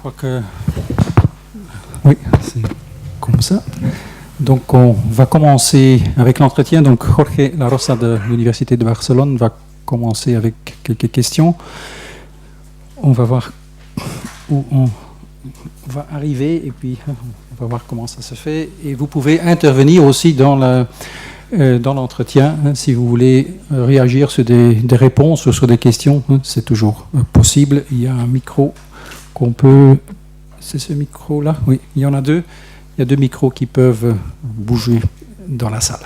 crois que oui, c'est comme ça. Donc, on va commencer avec l'entretien. Donc, Jorge Larosa de l'Université de Barcelone va commencer avec quelques questions. On va voir où on va arriver et puis on va voir comment ça se fait. Et vous pouvez intervenir aussi dans l'entretien, hein, si vous voulez réagir sur des réponses ou sur des questions, hein, c'est toujours possible. Il y a un micro qu'on peut... C'est ce micro-là? Oui, il y en a deux. Il y a deux micros qui peuvent bouger dans la salle.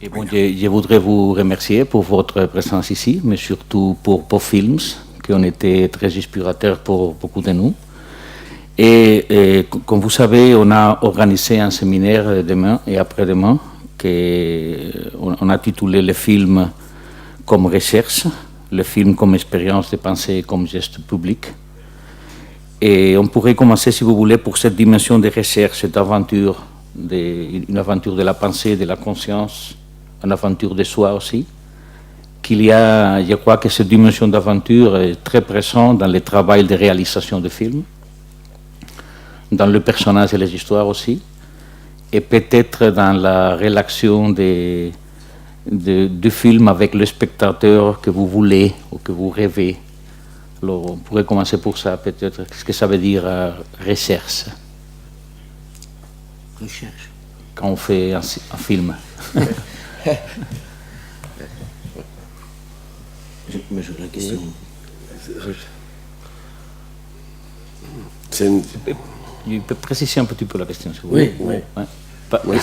Et bon, je voudrais vous remercier pour votre présence ici, mais surtout pour Pop Films, qui ont été très inspirateurs pour beaucoup de nous. Et comme vous savez, on a organisé un séminaire demain et après-demain, qu'on a titulé le film comme recherche, le film comme expérience de pensée, comme geste public. Et on pourrait commencer, si vous voulez, pour cette dimension de recherche, cette aventure, une aventure de la pensée, de la conscience, une aventure de soi aussi. Je crois que cette dimension d'aventure est très présente dans le travail de réalisation de films, dans le personnage et les histoires aussi, et peut-être dans la relation du film avec le spectateur que vous voulez ou que vous rêvez. Alors, on pourrait commencer pour ça, peut-être. Qu'est-ce que ça veut dire recherche? Recherche. Quand on fait un film. Mais je la question. Il peut préciser un petit peu la question, si vous voulez. Oui. Ouais.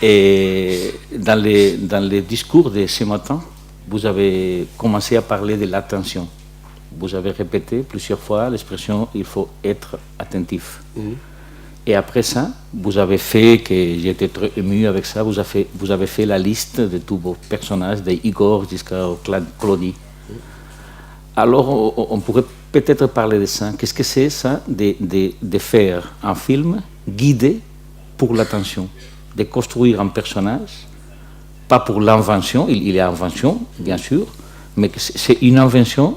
Et dans les discours de ce matin, vous avez commencé à parler de l'attention. Vous avez répété plusieurs fois l'expression « il faut être attentif ». Et après ça, vous avez fait, que j'étais très ému avec ça, vous avez fait la liste de tous vos personnages, de Igor jusqu'à Claudie. Alors, on pourrait peut-être parler de ça. Qu'est-ce que c'est ça, de faire un film guidé pour l'attention, de construire un personnage, pas pour l'invention, il y a invention, bien sûr, mais c'est une invention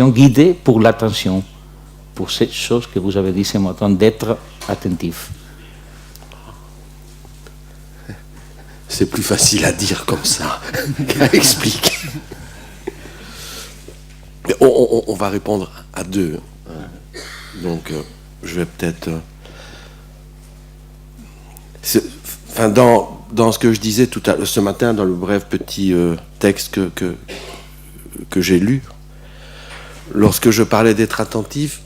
guidée pour l'attention, pour cette chose que vous avez dit ce matin, d'être attentif. C'est plus facile à dire comme ça qu'à expliquer. Mais on va répondre à deux. Donc, je vais peut-être... Dans ce que je disais ce matin, dans le bref petit texte que j'ai lu, lorsque je parlais d'être attentif,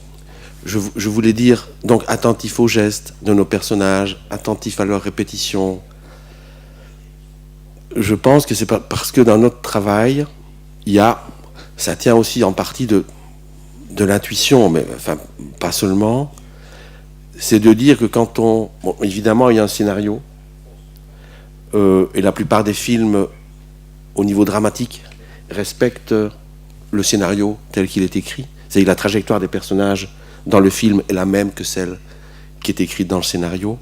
je voulais dire donc attentif aux gestes de nos personnages, attentif à leurs répétitions. Je pense que c'est parce que dans notre travail, ça tient aussi en partie de l'intuition, mais enfin pas seulement. C'est de dire que quand évidemment il y a un scénario, et la plupart des films au niveau dramatique respectent le scénario tel qu'il est écrit. C'est-à-dire la trajectoire des personnages dans le film est la même que celle qui est écrite dans le scénario.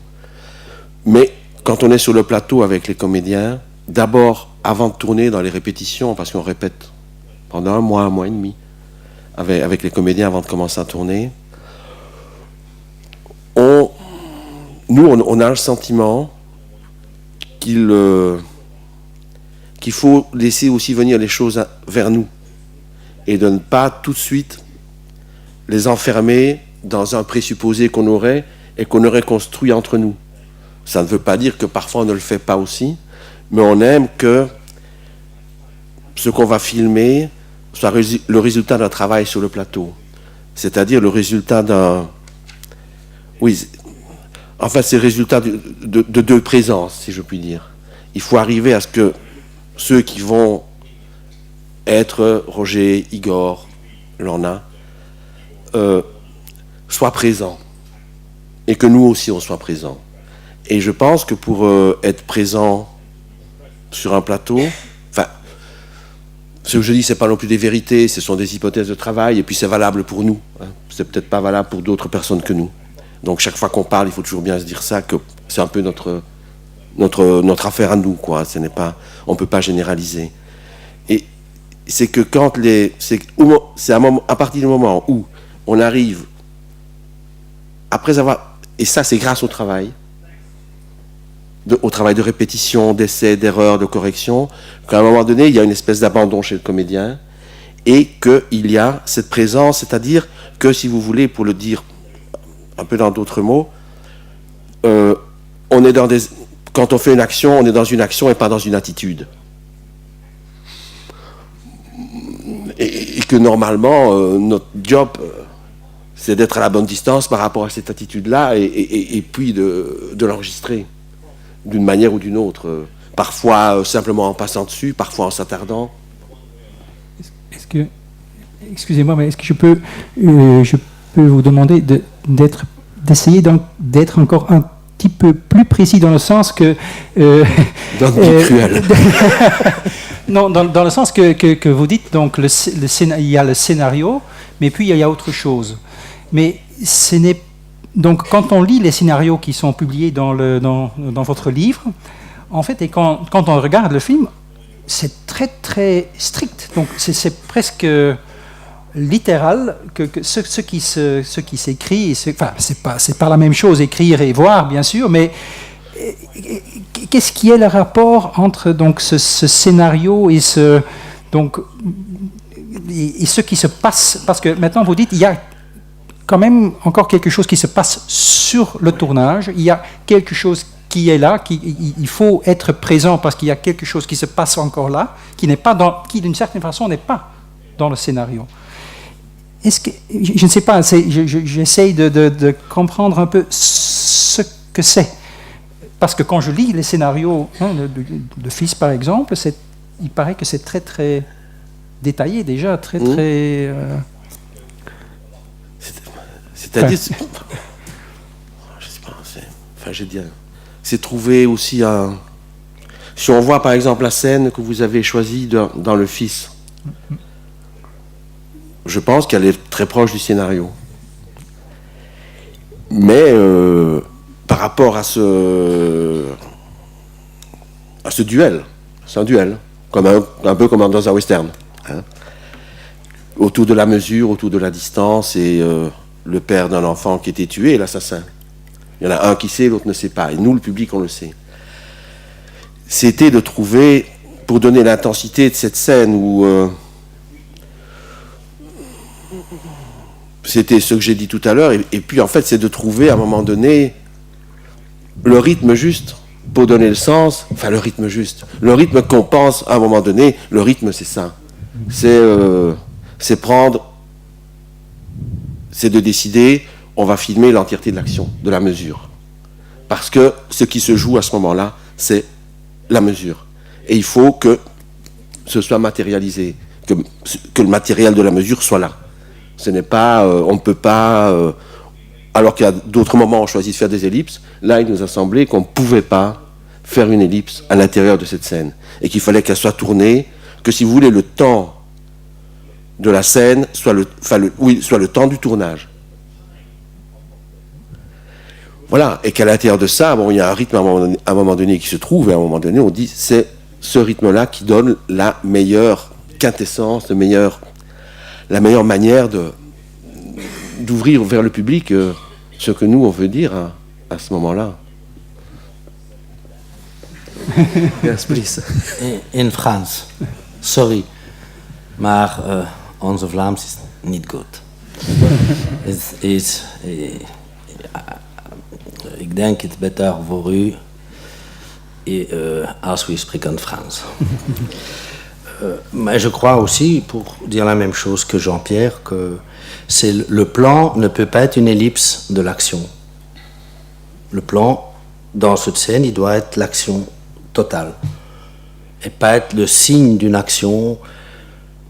Mais quand on est sur le plateau avec les comédiens, d'abord, avant de tourner dans les répétitions, parce qu'on répète pendant un mois et demi, avec les comédiens avant de commencer à tourner, on a le sentiment qu'il faut laisser aussi venir les choses vers nous et de ne pas tout de suite les enfermer dans un présupposé qu'on aurait et qu'on aurait construit entre nous. Ça ne veut pas dire que parfois on ne le fait pas aussi, mais on aime que ce qu'on va filmer soit le résultat d'un travail sur le plateau, c'est-à-dire le résultat d'un... Oui, en fait, c'est le résultat de deux présences, si je puis dire. Il faut arriver à ce que ceux qui vont être Roger, Igor, Lorna, soient présents. Et que nous aussi, on soit présents. Et je pense que pour être présent sur un plateau, enfin, ce que je dis, c'est pas non plus des vérités, ce sont des hypothèses de travail, et puis c'est valable pour nous. Hein. C'est peut-être pas valable pour d'autres personnes que nous. Donc chaque fois qu'on parle, il faut toujours bien se dire ça, que c'est un peu notre affaire à nous, quoi. On ne peut pas généraliser. Et c'est que à partir du moment où on arrive, après avoir, et ça c'est grâce au travail de répétition, d'essai, d'erreur, de correction, qu'à un moment donné, il y a une espèce d'abandon chez le comédien, et qu'il y a cette présence, c'est-à-dire que, si vous voulez, pour le dire un peu dans d'autres mots, quand on fait une action, on est dans une action et pas dans une attitude. Et que normalement, notre job, c'est d'être à la bonne distance par rapport à cette attitude-là, et puis de l'enregistrer d'une manière ou d'une autre. Parfois simplement en passant dessus, parfois en s'attardant. Excusez-moi, mais est-ce que je peux vous demander d'essayer d'être encore un petit peu plus précis dans le sens que... cruel. Non, dans le sens que vous dites, donc il y a le scénario, mais puis il y a autre chose. Mais ce n'est... Donc quand on lit les scénarios qui sont publiés dans votre livre, en fait, et quand on regarde le film, c'est très très strict. Donc c'est presque littéral que ce qui s'écrit, enfin c'est pas la même chose écrire et voir bien sûr, mais qu'est-ce qui est le rapport entre donc ce scénario et ce qui se passe, parce que maintenant vous dites il y a quand même encore quelque chose qui se passe sur le tournage, il y a quelque chose qui est là, il faut être présent parce qu'il y a quelque chose qui se passe encore là, qui d'une certaine façon n'est pas dans le scénario. Est-ce que, je ne sais pas, j'essaye de comprendre un peu ce que c'est. Parce que quand je lis les scénarios de Fils par exemple, il paraît que c'est très très détaillé déjà, très très... C'est-à-dire... je sais pas, c'est trouver aussi un... Si on voit par exemple la scène que vous avez choisie dans Le Fils, je pense qu'elle est très proche du scénario. Mais par rapport à ce duel, c'est un duel, un peu comme dans un western, hein, autour de la mesure, autour de la distance, et le père d'un enfant qui était tué et l'assassin. Il y en a un qui sait, l'autre ne sait pas. Et nous, le public, on le sait. C'était de trouver, pour donner l'intensité de cette scène où... c'était ce que j'ai dit tout à l'heure. Et puis, en fait, c'est de trouver, à un moment donné, le rythme juste pour donner le sens. Enfin, le rythme juste. Le rythme qu'on pense, à un moment donné, le rythme, c'est ça. C'est prendre... C'est de décider... on va filmer l'entièreté de l'action, de la mesure. Parce que ce qui se joue à ce moment-là, c'est la mesure. Et il faut que ce soit matérialisé, que le matériel de la mesure soit là. Ce n'est pas, on ne peut pas, alors qu'il y a d'autres moments où on choisit de faire des ellipses, là il nous a semblé qu'on ne pouvait pas faire une ellipse à l'intérieur de cette scène. Et qu'il fallait qu'elle soit tournée, que si vous voulez, le temps de la scène soit le temps du tournage. Voilà, et qu'à l'intérieur de ça, bon, il y a un rythme à un moment donné qui se trouve, et à un moment donné, on dit c'est ce rythme-là qui donne la meilleure quintessence, la meilleure manière d'ouvrir vers le public ce que nous, on veut dire à ce moment-là. Yes, please. In Frans, sorry, maar onze Vlaams is niet goed. Ik denk het beter voor u als we spreken Frans. Mais je crois aussi, pour dire la même chose que Jean-Pierre, que le plan ne peut pas être une ellipse de l'action. Le plan, dans cette scène, il doit être l'action totale. Et pas être le signe d'une action.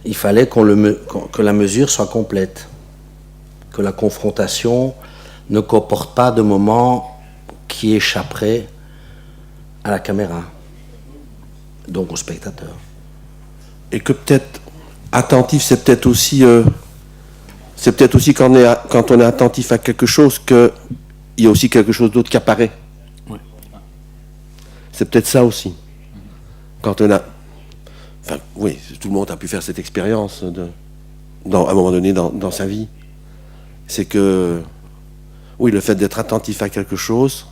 Il fallait que la mesure soit complète. Que la confrontation ne comporte pas de moment qui échapperait à la caméra, donc au spectateur. Et que peut-être attentif, c'est peut-être aussi quand on est attentif à quelque chose qu'il y a aussi quelque chose d'autre qui apparaît. Ouais. C'est peut-être ça aussi. Quand enfin, oui, tout le monde a pu faire cette expérience à un moment donné dans sa vie. C'est que, oui, le fait d'être attentif à quelque chose,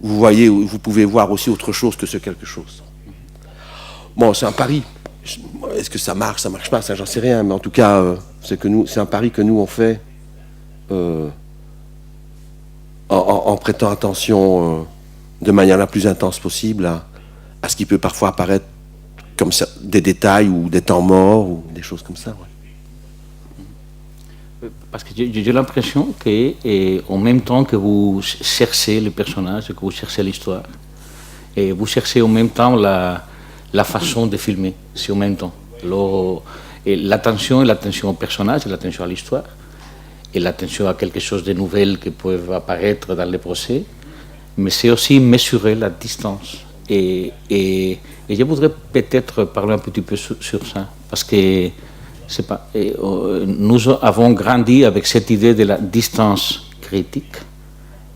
vous pouvez voir aussi autre chose que ce quelque chose. Bon, c'est un pari. Est-ce que ça marche pas, ça j'en sais rien, mais en tout cas, c'est un pari que nous on fait en prêtant attention de manière la plus intense possible à ce qui peut parfois apparaître comme ça, des détails ou des temps morts ou des choses comme ça. Ouais. Parce que j'ai l'impression qu'en même temps que vous cherchez les personnages, que vous cherchez l'histoire, et vous cherchez en même temps la façon de filmer, c'est en même temps. L'attention au personnage, l'attention à l'histoire, et l'attention à quelque chose de nouvel qui peut apparaître dans les procès, mais c'est aussi mesurer la distance. Et je voudrais peut-être parler un petit peu sur ça, parce que nous avons grandi avec cette idée de la distance critique.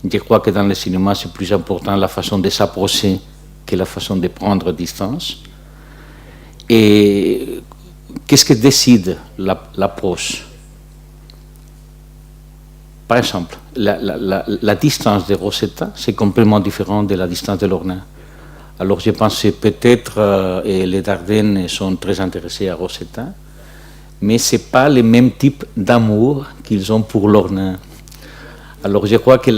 Je crois que dans le cinéma, c'est plus important la façon de s'approcher que la façon de prendre distance. Et qu'est-ce que décide l'approche? Par exemple, la distance de Rosetta, c'est complètement différent de la distance de Lorna. Alors je pense que peut-être les Dardenne sont très intéressés à Rosetta, mais ce n'est pas le même type d'amour qu'ils ont pour Lorna. Alors je crois que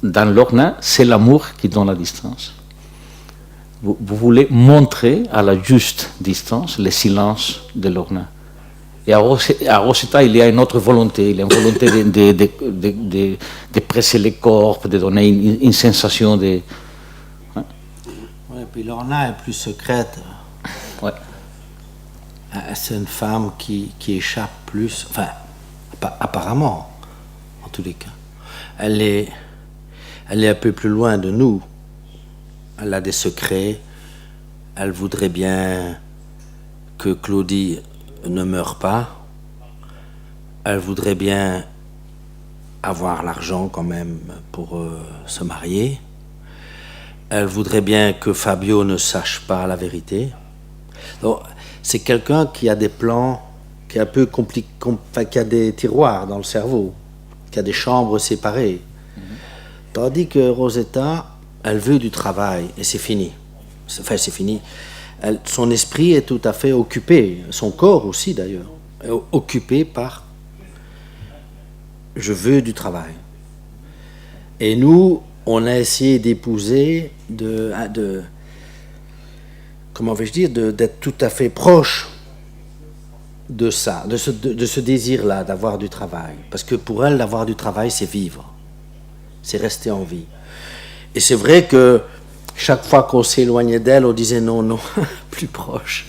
dans Lorna, c'est l'amour qui donne la distance. Vous voulez montrer à la juste distance le silence de Lorna. Et à Rosetta, il y a une autre volonté. Il y a une volonté de presser les corps, de donner une sensation de... Ouais. Oui, puis Lorna est plus secrète. Ouais. C'est une femme qui échappe plus, enfin, apparemment, en tous les cas. Elle est un peu plus loin de nous. Elle a des secrets. Elle voudrait bien que Claudie ne meure pas. Elle voudrait bien avoir l'argent quand même pour se marier. Elle voudrait bien que Fabio ne sache pas la vérité. Donc, c'est quelqu'un qui a des plans, qui est un peu compliqué, qui a des tiroirs dans le cerveau, qui a des chambres séparées. Tandis que Rosetta, elle veut du travail et c'est fini. Enfin, c'est fini. Son esprit est tout à fait occupé, son corps aussi d'ailleurs, est occupé par « je veux du travail ». Et nous, on a essayé d'épouser, comment vais-je dire, d'être tout à fait proche de ça, de ce désir-là d'avoir du travail. Parce que pour elle, d'avoir du travail, c'est vivre, c'est rester en vie. Et c'est vrai que chaque fois qu'on s'éloignait d'elle, on disait non, plus proche.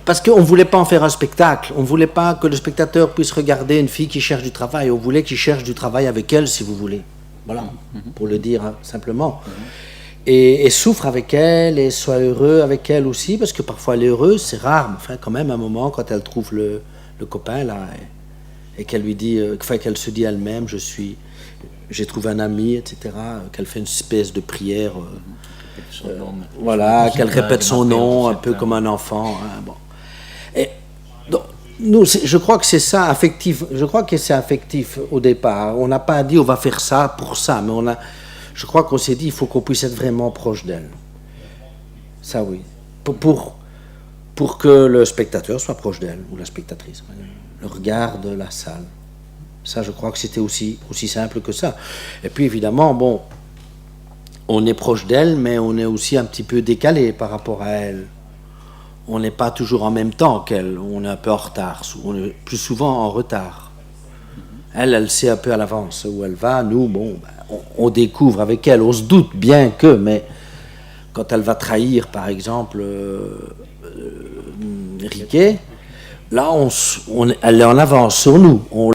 Parce qu'on ne voulait pas en faire un spectacle. On ne voulait pas que le spectateur puisse regarder une fille qui cherche du travail. On voulait qu'il cherche du travail avec elle, si vous voulez. Voilà, pour le dire simplement. Et souffre avec elle, et soit heureux avec elle aussi, parce que parfois elle est heureuse, c'est rare, mais enfin quand même, à un moment, quand elle trouve le copain, là, et qu'elle lui dit, qu'elle se dit elle-même, j'ai trouvé un ami, etc., qu'elle fait une espèce de prière, voilà, qu'elle répète son nom, un peu comme un enfant. Hein, bon. Et donc, nous, je crois que c'est ça, affectif. Je crois que c'est affectif au départ. On n'a pas dit on va faire ça pour ça, mais je crois qu'on s'est dit il faut qu'on puisse être vraiment proche d'elle. Ça, oui. Pour que le spectateur soit proche d'elle, ou la spectatrice. Le regard de la salle. Ça, je crois que c'était aussi simple que ça. Et puis, évidemment, bon, on est proche d'elle, mais on est aussi un petit peu décalé par rapport à elle. On n'est pas toujours en même temps qu'elle. On est un peu en retard. On est plus souvent en retard. Elle sait un peu à l'avance où elle va. Nous, bon, on découvre avec elle. On se doute bien que, mais quand elle va trahir, par exemple, Riquet, là, elle est en avance sur nous.